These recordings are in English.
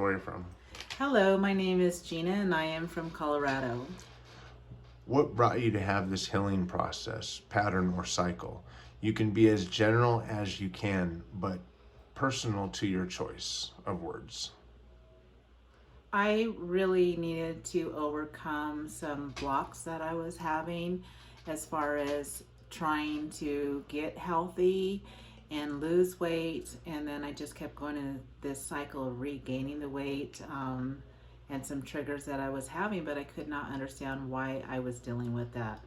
where are you from? Hello, my name is Gina and I am from Colorado. What brought you to have this healing process, pattern, or cycle? You can be as general as you can, but personal to your choice of words. I really needed to overcome some blocks that I was having as far as trying to get healthy and lose weight. And then I just kept going in this cycle of regaining the weight and some triggers that I was having, but I could not understand why I was dealing with that.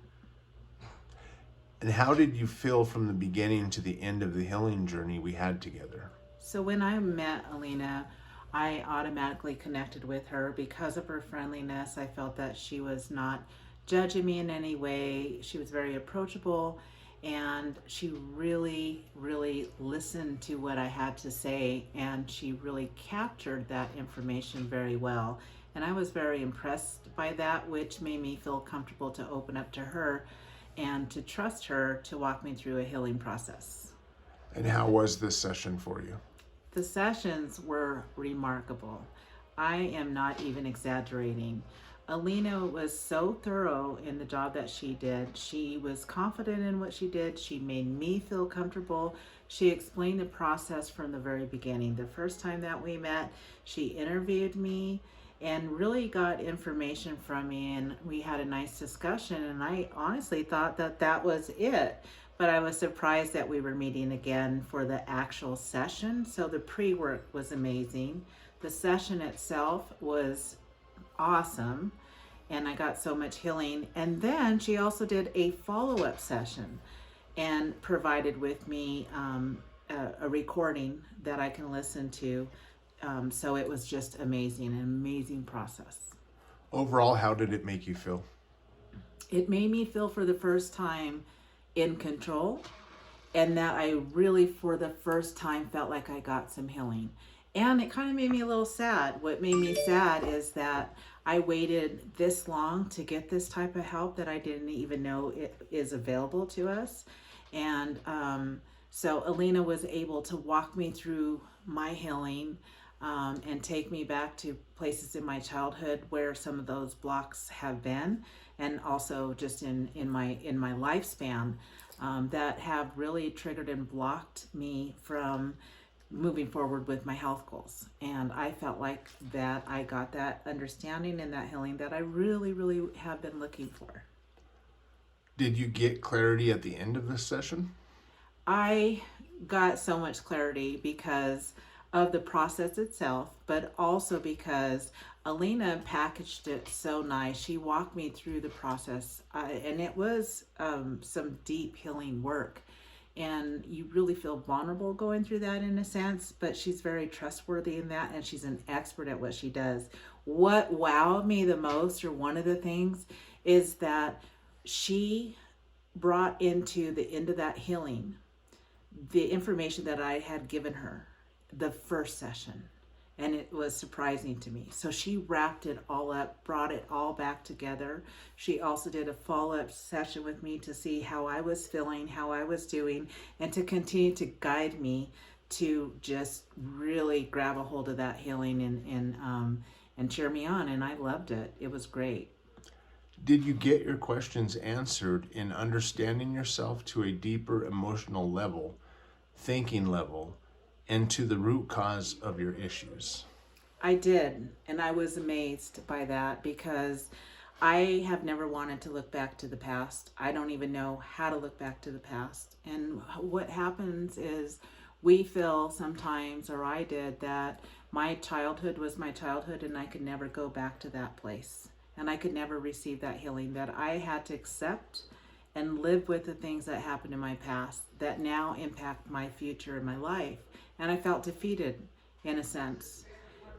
And how did you feel from the beginning to the end of the healing journey we had together? So when I met Alina, I automatically connected with her because of her friendliness. I felt that she was not judging me in any way. She was very approachable and she really, really listened to what I had to say and she really captured that information very well. And I was very impressed by that, which made me feel comfortable to open up to her and to trust her to walk me through a healing process. And how was this session for you? The sessions were remarkable. I am not even exaggerating. Alina was so thorough in the job that she did. She was confident in what she did. She made me feel comfortable. She explained the process from the very beginning. The first time that we met, she interviewed me and really got information from me, and we had a nice discussion, and I honestly thought that that was it, but I was surprised that we were meeting again for the actual session. So the pre-work was amazing. The session itself was awesome and I got so much healing. And then she also did a follow-up session and provided with me a recording that I can listen to. So it was just amazing, an amazing process. Overall, how did it make you feel? It made me feel for the first time in control, and that I really for the first time felt like I got some healing. And it kind of made me a little sad. What made me sad is that I waited this long to get this type of help that I didn't even know it is available to us. And so Alina was able to walk me through my healing and take me back to places in my childhood where some of those blocks have been, and also just in my lifespan that have really triggered and blocked me from moving forward with my health goals. And I felt like that I got that understanding and that healing that I really, really have been looking for. Did you get clarity at the end of this session? I got so much clarity because of the process itself, but also because Alina packaged it so nice. She walked me through the process, and it was some deep healing work. And you really feel vulnerable going through that in a sense, but she's very trustworthy in that, and she's an expert at what she does. What wowed me the most, or one of the things, is that she brought into the end of that healing the information that I had given her the first session, and it was surprising to me. So she wrapped it all up, brought it all back together. She also did a follow-up session with me to see how I was feeling, how I was doing, and to continue to guide me to just really grab a hold of that healing and cheer me on. And I loved it. It was great. Did you get your questions answered in understanding yourself to a deeper emotional level, thinking level, and to the root cause of your issues? I did, and I was amazed by that because I have never wanted to look back to the past. I don't even know how to look back to the past. And what happens is we feel sometimes, or I did, that my childhood was my childhood and I could never go back to that place. And I could never receive that healing, that I had to accept and live with the things that happened in my past that now impact my future and my life. And I felt defeated in a sense.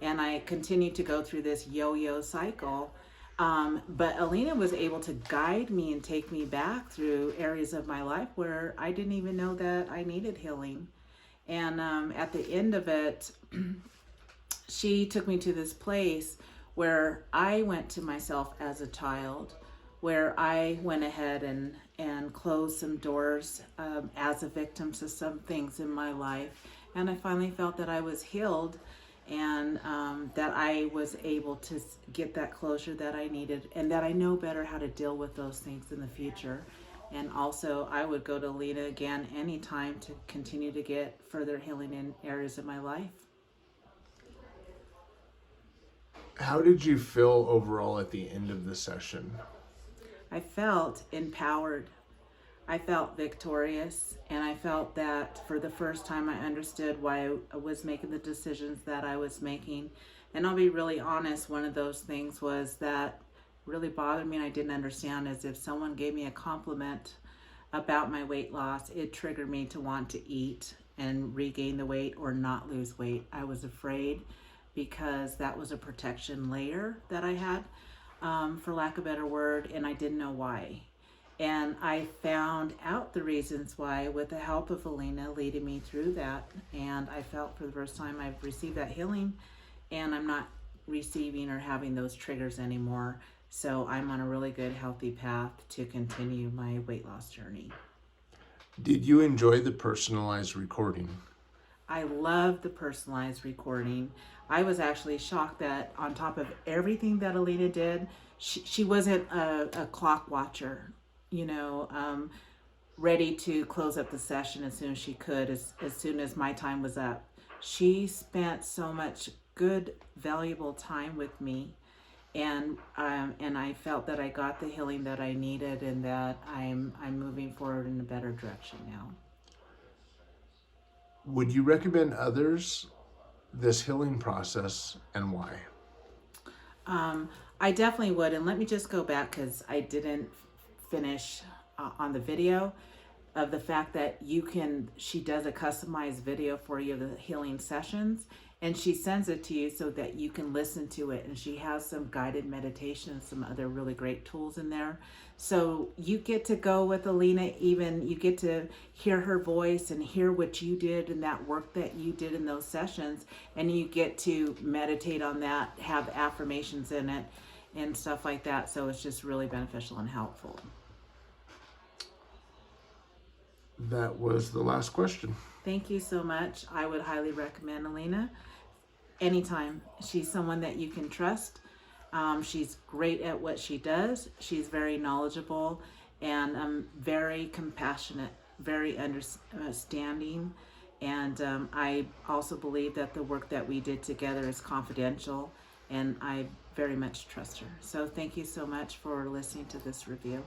And I continued to go through this yo-yo cycle. But Alina was able to guide me and take me back through areas of my life where I didn't even know that I needed healing. And at the end of it, she took me to this place where I went to myself as a child, where I went ahead and closed some doors as a victim to some things in my life. And I finally felt that I was healed and that I was able to get that closure that I needed, and that I know better how to deal with those things in the future. And also, I would go to Alina again anytime to continue to get further healing in areas of my life. How did you feel overall at the end of the session? I felt empowered. I felt victorious, and I felt that for the first time I understood why I was making the decisions that I was making. And I'll be really honest, one of those things was that really bothered me and I didn't understand is if someone gave me a compliment about my weight loss, it triggered me to want to eat and regain the weight or not lose weight. I was afraid because that was a protection layer that I had, for lack of a better word, and I didn't know why. And I found out the reasons why with the help of Alina leading me through that. And I felt for the first time I've received that healing, and I'm not receiving or having those triggers anymore. So I'm on a really good, healthy path to continue my weight loss journey. Did you enjoy the personalized recording? I love the personalized recording. I was actually shocked that on top of everything that Alina did, she wasn't a clock watcher, you know, ready to close up the session as soon as she could, as soon as my time was up. She spent so much good, valuable time with me, and I felt that I got the healing that I needed, and that I'm moving forward in a better direction now. Would you recommend others this healing process, and why? I definitely would, and let me just go back because I didn't finish on the video of the fact that she does a customized video for you of the healing sessions, and she sends it to you so that you can listen to it, and she has some guided meditation and some other really great tools in there. So you get to go with Alina, even you get to hear her voice and hear what you did and that work that you did in those sessions, and you get to meditate on that, have affirmations in it and stuff like that. So it's just really beneficial and helpful. That was the last question. Thank you so much. I would highly recommend Alina anytime. She's someone that you can trust. She's great at what she does. She's very knowledgeable and very compassionate, very understanding. And I also believe that the work that we did together is confidential, and I very much trust her. So thank you so much for listening to this review.